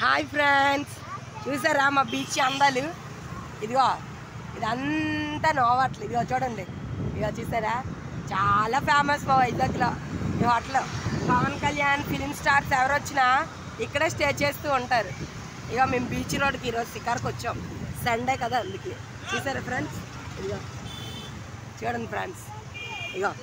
Hi friends, చూసారా మా beach అందాలు? ఇదిగో ఇదంతా నోవాట్లు. ఇదిగో చూడండి, ఇదిగో చూసారా, చాలా ఫేమస్ మా వైజాగ్లో ఈ hotel. Pawan Kalyan film stars ఎవరు వచ్చినా ఇక్కడే స్టే చేస్తూ ఉంటారు. ఇక మేము బీచ్ రోడ్కి ఈరోజు షికార్కి వచ్చాం, సండే కదా అందుకే. చూసారా ఫ్రెండ్స్, ఇదిగో చూడండి ఫ్రెండ్స్, ఇగో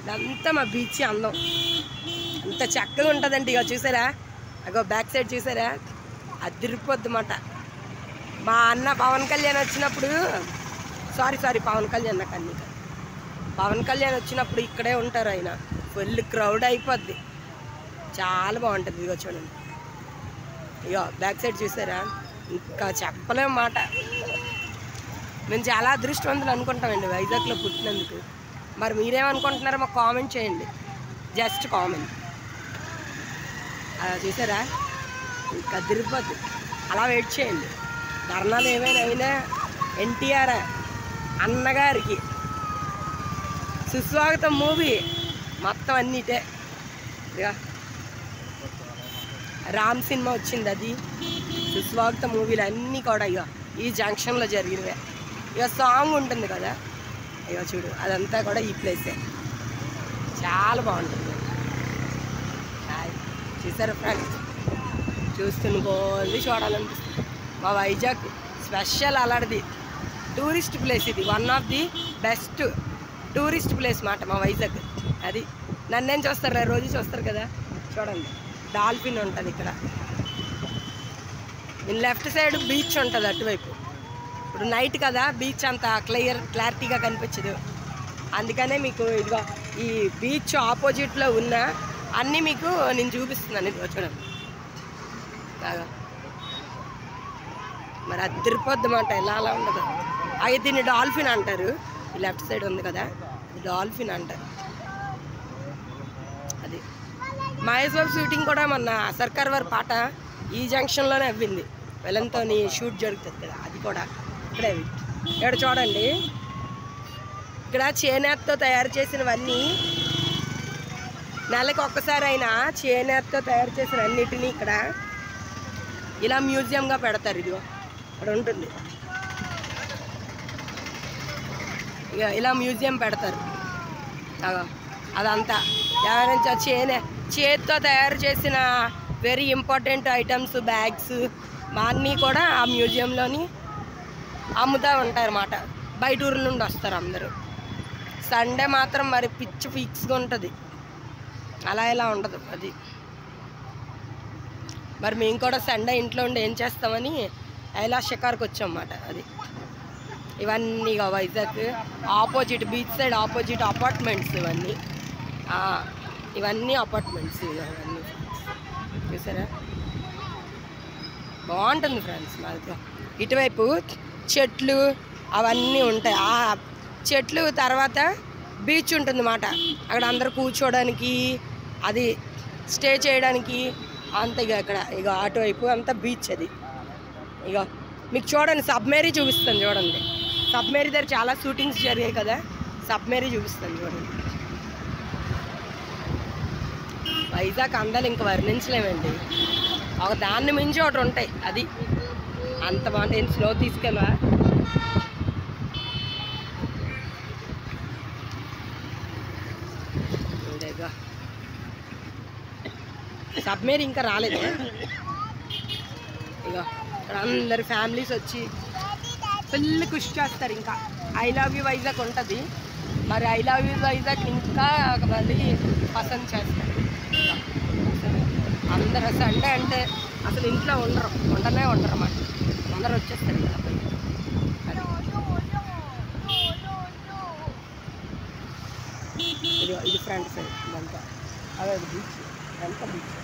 ఇదంతా మా బీచ్ అందం, అంత చక్కగా ఉంటుందండి. ఇక చూసారా, అగో బ్యాక్ సైడ్ చూసారా, అదిరిపోద్దన్నమాట. మా అన్న పవన్ కళ్యాణ్ వచ్చినప్పుడు, సారీ పవన్ కళ్యాణ్ నాకు అన్ని కాదు, పవన్ కళ్యాణ్ వచ్చినప్పుడు ఇక్కడే ఉంటారు ఆయన. ఫుల్ క్రౌడ్ అయిపోద్ది, చాలా బాగుంటుంది. ఇగో చూడండి, ఇగో బ్యాక్ సైడ్ చూసారా, ఇంకా చెప్పలేం మాట. మేము చాలా అదృష్టవంతులు అనుకుంటామండి వైజాగ్లో పుట్టినందుకు. మరి మీరేమనుకుంటున్నారో మాకు కామెంట్ చేయండి, జస్ట్ కామెంట్. చూసారా, ఇంకా తిరిగిపోద్ది, అలా వెయిట్ చేయండి. ధర్నాలు ఏమైనా అయినా ఎన్టీఆర్ అన్నగారికి సుస్వాగతం మూవీ మొత్తం అన్నిటే. ఇక రామ్ సినిమా వచ్చింది, అది సుస్వాగతం మూవీలు అన్నీ కూడా ఇక ఈ జంక్షన్లో జరిగినవే. ఇక సాంగ్ ఉంటుంది కదా, ఇక చూడు అదంతా కూడా ఈ ప్లేసే, చాలా బాగుంటుంది. చూసారా ఫ్రెండ్స్, చూస్తున్న కొద్ది చూడాలనిపిస్తుంది. మా వైజాగ్ స్పెషల్ అలాంటిది టూరిస్ట్ ప్లేస్, ఇది one of the best tourist place మాట మా వైజాగ్. అది నన్నేం చూస్తారు, రోజు చూస్తారు కదా. చూడండి, డాల్ఫిన్ ఉంటుంది ఇక్కడ. లెఫ్ట్ సైడ్ బీచ్ ఉంటుంది అటువైపు. ఇప్పుడు నైట్ కదా, బీచ్ అంత క్లారిటీగా కనిపించదు, అందుకనే మీకు ఇదిగో ఈ బీచ్ ఆపోజిట్లో ఉన్న అన్నీ మీకు నేను చూపిస్తున్నాను. ఇదిగో చూడండి, మరి అదిరిపోద్దన్నమాట, ఇలా అలా ఉండదు. అయితే దీన్ని డాల్ఫిన్ అంటారు. ఈ లెఫ్ట్ సైడ్ ఉంది కదా, డాల్ఫిన్ అంటారు. అది మహేష్ బాబు షూటింగ్ కూడా మొన్న సర్కార్ వారి పాట ఈ జంక్షన్లోనే అవ్వింది. వెలంతో షూట్ జరుగుతుంది కదా, అది కూడా ఇక్కడే. ఇక్కడ చూడండి, ఇక్కడ చేనేతతో తయారు చేసినవన్నీ నెలకు ఒక్కసారి అయినా చేనేతతో తయారు చేసిన అన్నిటినీ ఇక్కడ ఇలా మ్యూజియంగా పెడతారు. ఇదిగో ఇక్కడ ఉంటుంది, ఇక ఇలా మ్యూజియం పెడతారు. అదంతా ఎవరైనా చేతితో తయారు చేసిన వెరీ ఇంపార్టెంట్ ఐటమ్స్, బ్యాగ్స్ మా అన్నీ కూడా ఆ మ్యూజియంలోని అమ్ముతూ ఉంటారు అన్నమాట. బయట ఊర్ల నుండి వస్తారు అందరూ. సండే మాత్రం మరి పిచ్చి ఫిక్స్గా ఉంటుంది, అలా ఇలా ఉండదు. అది మరి మేము కూడా సండే ఇంట్లో ఉండి ఏం చేస్తామని ఇలా షికార్కి వచ్చాం అన్నమాట. అది ఇవన్నీ Vizag opposite, beach side opposite apartments ఇవన్నీ అపార్ట్మెంట్స్. ఇవన్నీ చూసారా, బాగుంటుంది ఫ్రెండ్స్. మాకు ఇటువైపు చెట్లు అవన్నీ ఉంటాయి. ఆ చెట్లు తర్వాత బీచ్ ఉంటుంది అన్నమాట. అక్కడ అందరు కూర్చోడానికి, అది స్టే చేయడానికి అంత. ఇక అటువైపు అంతా బీచ్. అది ఇక మీకు చూడండి, సబ్మెరీ చూపిస్తాను చూడండి. సబ్మెరీ దగ్గర చాలా షూటింగ్స్ జరిగాయి కదా, సబ్మెరీ చూపిస్తాను చూడండి. వైజాగ్ అందాలు ఇంక వర్ణించలేమండి, ఒక దాన్ని మించి ఒకటి ఉంటాయి. అది అంత బాగుంటుంది. స్లో తీసుకెళ్ళా, సబ్మెరీ ఇంకా రాలేదు. ఇక ఇక్కడ అందరు ఫ్యామిలీస్ వచ్చి ఫుల్ కృషి చేస్తారు. ఇంకా ఐ లవ్ యూ వైజాగ్ ఉంటుంది, మరి ఐ లవ్ యూ వైజాగ్ ఇంకా మళ్ళీ పసంద్ చేస్తారు అందరు. సండే అంటే అసలు ఇంట్లో ఉండనే ఉండరు అన్నమాట, అందరు వచ్చేస్తారు కదా. ఇది ఫ్రంట్ సైడ్ ఇదంతా, అదే బీచ్, ఇదంతా బీచ్.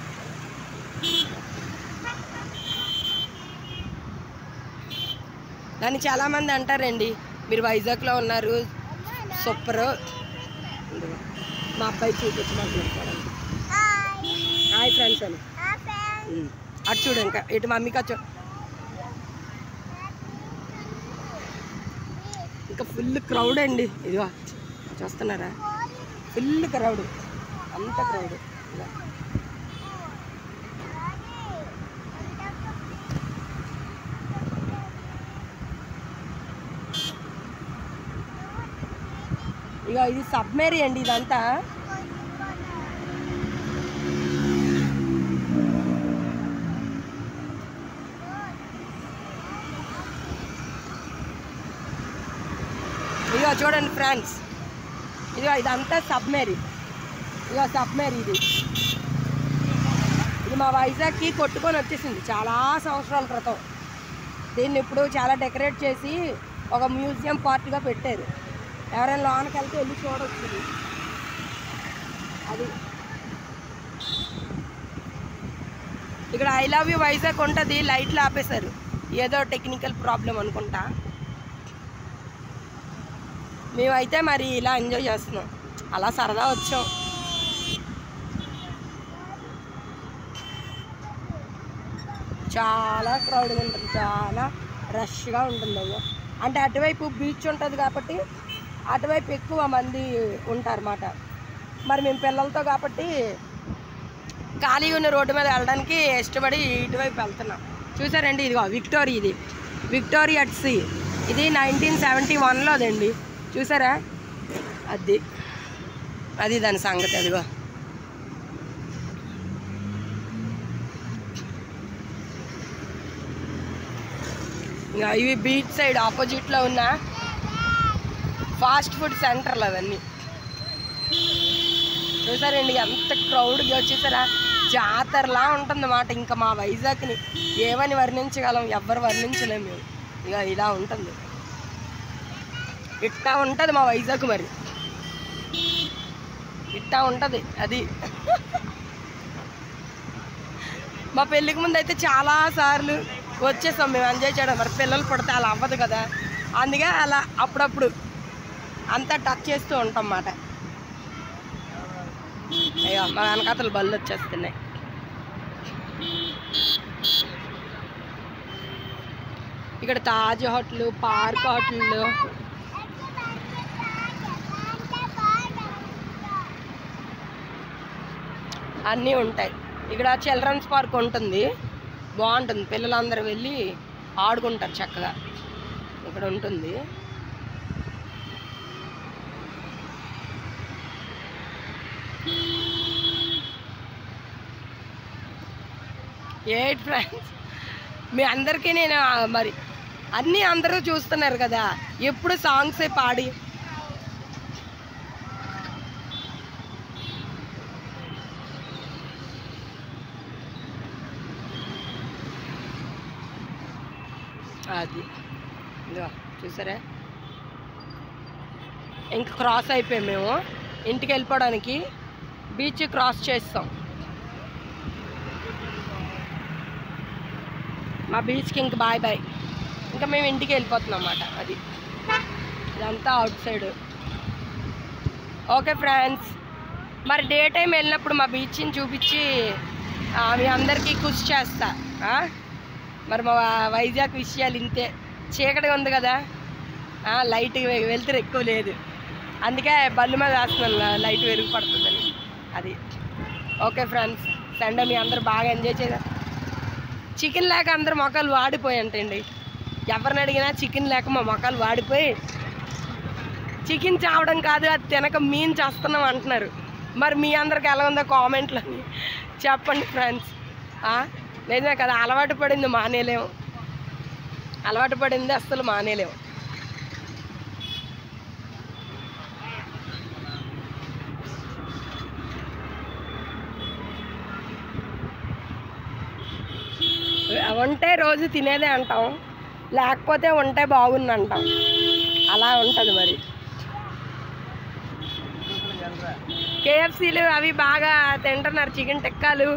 దాన్ని చాలామంది అంటారండి, మీరు వైజాగ్లో ఉన్నారు సూపర్. మా అబ్బాయి చూపించమంటున్నాడు. హాయ్ ఫ్రెండ్స్ అని అటు చూడు, ఇంకా ఇటు మమ్మీకి అచ్చు. ఇంకా ఫుల్ క్రౌడ్ అండి. ఇదిగో చూస్తున్నారా, ఫుల్ క్రౌడ్, అంత క్రౌడ్. ఇక ఇది సబ్మెరీ అండి ఇదంతా. ఇక చూడండి ఫ్రెండ్స్, ఇదిగో ఇదంతా సబ్మెరీ. ఇక సబ్మెరీ ఇది మా వైజాగ్కి కొట్టుకొని వచ్చేసింది చాలా సంవత్సరాల క్రితం. దీన్ని ఇప్పుడు చాలా డెకరేట్ చేసి ఒక మ్యూజియం పార్ట్గా పెట్టారు. ఎవరైనా లోనికి వెళ్తే వెళ్ళి చూడవచ్చు. అది ఇక్కడ ఐ లవ్ యూ వైజాగ్ ఉంటుంది. లైట్లు ఆపేశారు, ఏదో టెక్నికల్ ప్రాబ్లం అనుకుంటా. మేమైతే మరి ఇలా ఎంజాయ్ చేస్తున్నాం, అలా సరదా వచ్చాం. చాలా క్రౌడ్గా ఉంటుంది, చాలా రష్గా ఉంటుంది. అయ్యో అంటే అటువైపు బీచ్ ఉంటుంది కాబట్టి అటువైపు ఎక్కువ మంది ఉంటారన్నమాట. మరి మేము పిల్లలతో కాబట్టి ఖాళీగా ఉన్న రోడ్డు మీద వెళ్ళడానికి ఇష్టపడి ఇటువైపు వెళ్తున్నాం. చూసారండి, ఇదిగో విక్టోరియా, ఇది విక్టోరియా అట్ సీ. ఇది 1971లోదండి. చూసారా, అది దాని సంగతి. అదిగో ఇంకా ఇవి బీచ్ సైడ్ ఆపోజిట్లో ఉన్న ఫాస్ట్ ఫుడ్ సెంటర్లు అవన్నీ. చూసారండి ఎంత క్రౌడ్గా వచ్చేసారా, జాతరలా ఉంటుందన్నమాట. ఇంకా మా వైజాగ్ని ఏమని వర్ణించగలం, ఎవ్వరు వర్ణించలేము మేము. ఇక ఇలా ఉంటుంది, ఇట్టా ఉంటుంది మా వైజాగ్. మరి ఇట్టా ఉంటుంది అది. మా పెళ్ళికి ముందు అయితే చాలాసార్లు వచ్చేసాం మేము ఎంజాయ్ చేయడం. మరి పిల్లలు పుడితే అలా అవ్వదు కదా, అందుకే అలా అప్పుడప్పుడు అంతా టచ్ చేస్తూ ఉంటాం అన్నమాట. అయ్యో మా వెనకాతలు బళ్ళు వచ్చేస్తున్నాయి. ఇక్కడ తాజ్ హోటల్, పార్క్ హోటల్, అన్నీ ఉంటాయి. ఇక్కడ చిల్డ్రన్స్ పార్క్ ఉంటుంది, బాగుంటుంది. పిల్లలందరూ వెళ్ళి ఆడుకుంటారు చక్కగా, ఇక్కడ ఉంటుంది. ఏంటి ఫ్రెండ్స్, మీ అందరికీ నేను మరి అన్నీ అందరూ చూస్తున్నారు కదా, ఎప్పుడు సాంగ్సే పాడి. అది ఇదిగో చూసారా, ఇంకా క్రాస్ అయిపోయాం మేము. ఇంటికి వెళ్ళిపోవడానికి బీచ్ క్రాస్ చేస్తాం. మా బీచ్కి ఇంక బాయ్ బాయ్, ఇంకా మేము ఇంటికి వెళ్ళిపోతున్నాం అన్నమాట. అది ఇదంతా అవుట్ సైడ్. ఓకే ఫ్రెండ్స్, మరి డే టైం వెళ్ళినప్పుడు మా బీచ్ని చూపించి మీ అందరికీ కృషి చేస్తా. మరి మా వైజాగ్ విషయాలు ఇంతే. చీకటిగా ఉంది కదా, లైట్ వెళ్తురు ఎక్కువ లేదు, అందుకే బళ్ళు మీద వేస్తున్నాను లైట్ వెలుగు పడుతుందని. అది ఓకే ఫ్రెండ్స్, సండే మీ అందరూ బాగా ఎంజాయ్ చేశారు. చికెన్ లేక అందరు మొక్కలు వాడిపోయాయంటండి. ఎవరిని అడిగినా చికెన్ లేక మా మొక్కలు వాడిపోయి, చికెన్ చావడం కాదు అది తినక మీన్ చేస్తున్నాం అంటున్నారు. మరి మీ అందరికి ఎలా ఉందో కామెంట్లో చెప్పండి ఫ్రెండ్స్. నిజమే కదా, అలవాటు పడింది మానేలేము, అలవాటు పడింది అస్సలు మానేలేము. ఉంటే రోజు తినేదే అంటాం, లేకపోతే ఉంటే బాగుంది అంటాం, అలా ఉంటుంది. మరి కేఎఫ్సీలు అవి బాగా తింటున్నారు, చికెన్ టిక్కాలు,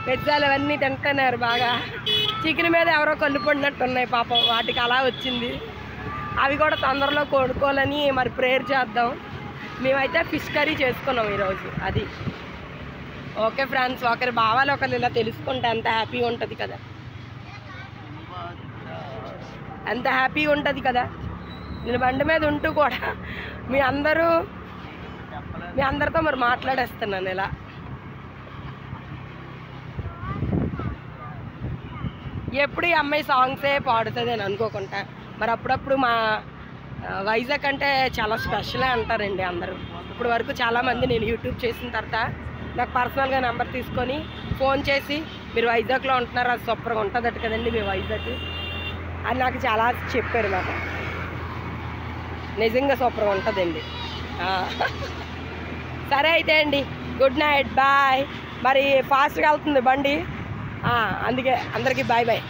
పిజ్జాలు అవన్నీ తింటున్నారు బాగా. చికెన్ మీద ఎవరో కళ్ళు పడినట్టు ఉన్నాయి పాపం, వాటికి అలా వచ్చింది. అవి కూడా తొందరలో కొనుక్కోవాలని మరి ప్రేయర్ చేద్దాం. మేమైతే ఫిష్ కర్రీ చేసుకున్నాం ఈరోజు. అది ఓకే ఫ్రెండ్స్, ఒకరి భావాలు ఒకరు ఇలా తెలుసుకుంటే ఎంత హ్యాపీగా ఉంటుంది కదా, ఎంత హ్యాపీగా ఉంటుంది కదా. నేను బండి మీద ఉంటూ కూడా మీ అందరితో మరి మాట్లాడేస్తున్నాను ఇలా. ఎప్పుడు ఈ అమ్మాయి సాంగ్సే పాడుతుంది అని అనుకోకుండా మరి అప్పుడప్పుడు వైజాగ్ అంటే చాలా స్పెషలే అంటారండి అందరూ. ఇప్పుడు వరకు చాలామంది నేను యూట్యూబ్ చేసిన తర్వాత నాకు పర్సనల్గా నెంబర్ తీసుకొని ఫోన్ చేసి మీరు వైజాగ్లో ఉంటున్నారు, అది సూపర్గా ఉంటుందట కదండి మీ వైజాగ్ అని నాకు చాలా చెప్పారు. నాకు నిజంగా సూపర్గా ఉంటుందండి. సరే అయితే అండి, గుడ్ నైట్, బాయ్. మరి ఫాస్ట్గా వెళ్తుంది బండి, అందుకే అందరికీ బాయ్ బాయ్.